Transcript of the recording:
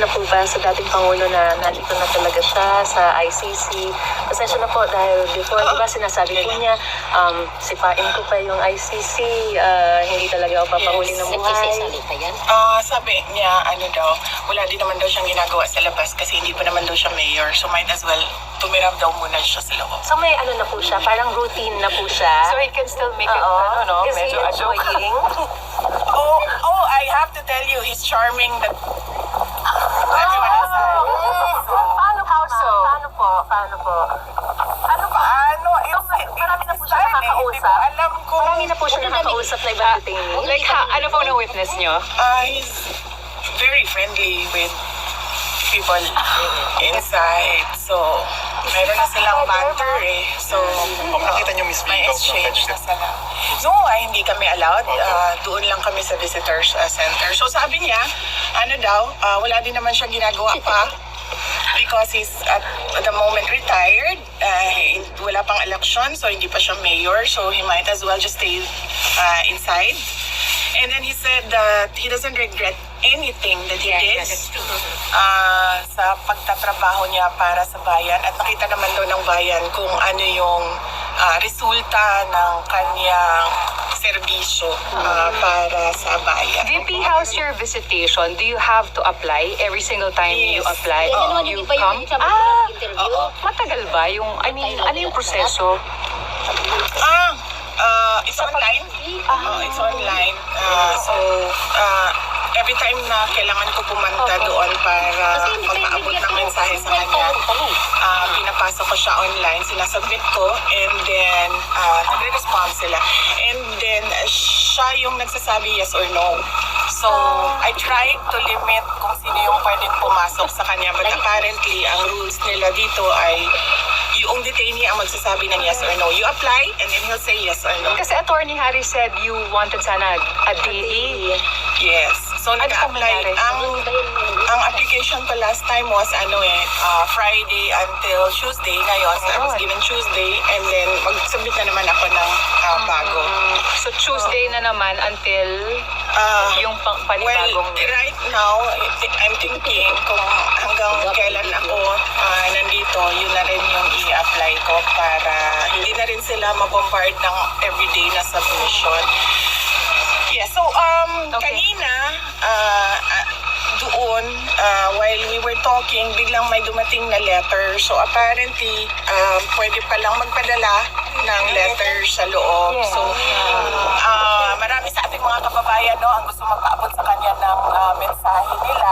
na po ba sa dating Pangulo na nandito na talaga siya sa ICC? Pasensya na po dahil before, di ba sinasabi po niya, sipain ko pa yung ICC, hindi talaga ako papahuli ng buhay. Sabi niya, wala din naman daw siyang ginagawa sa labas kasi hindi pa naman daw siya mayor. So might as well, tumiraw daw muna siya sa loob. So may ano na po siya, parang routine na po siya. So he can still make it, Is he medyo a joke. enjoying? I have to tell you, he's charming that everyone else. Paano po? Paano po? Paano po? Marami na po siya nakakausap. Alam ko. Marami na po siya nakakausap na ibang detainee. Like, ano po na-witness nyo? He's very friendly with people inside. So, meron na silang banter eh. So, Nakita niyo Miss may Vito? exchange na sila. No, hindi kami allowed. Doon lang kami sa visitors center. So, sabi niya, wala din naman siyang ginagawa pa. Because he's at the moment retired, wala pang election, so hindi pa siya mayor, so he might as well just stay inside. And then he said that he doesn't regret anything that he did sa pagtatrabaho niya para sa bayan. At nakita naman daw ng bayan kung ano yung resulta ng kanyang serbisyo para sa bayan. VP, how's your visitation? Do you have to apply every single time you Yes. apply? You come? Matagal ba? Ano yung proseso? It's online. It's online. Every time na kailangan ko pumunta doon para magpaabot ng mensahe sa kanya, pinapasok ko siya online, sinasubmit ko, and then nagre-respond sila. And then siya yung nagsasabi yes or no. So, I tried to limit kung sino yung pwedeng pumasok sa kanya, but apparently, ang rules nila dito ay yung detainee ang magsasabi ng yes or no. You apply, and then he'll say yes or no. Kasi Attorney Harry said you wanted sana a daily. Yes. So, Ano pong nag-apply. nangyari? Ang application ko last time was Friday until Tuesday. Ngayon, I was given Tuesday, and then mag-submit na naman ako ng bago. So Tuesday na naman until yung panibagong... Well, right now, I'm thinking kung hanggang kailan ako nandito, yun na rin yung i-apply ko para hindi na rin sila mabombard ng everyday na submission. Yeah, so kanina, doon, while we were talking, biglang may dumating na letter. So apparently, pwede palang magpadala ng letter sa loob. So, marami sa ating mga kababayan ang gusto magpaabot sa kanya ng mensahe nila.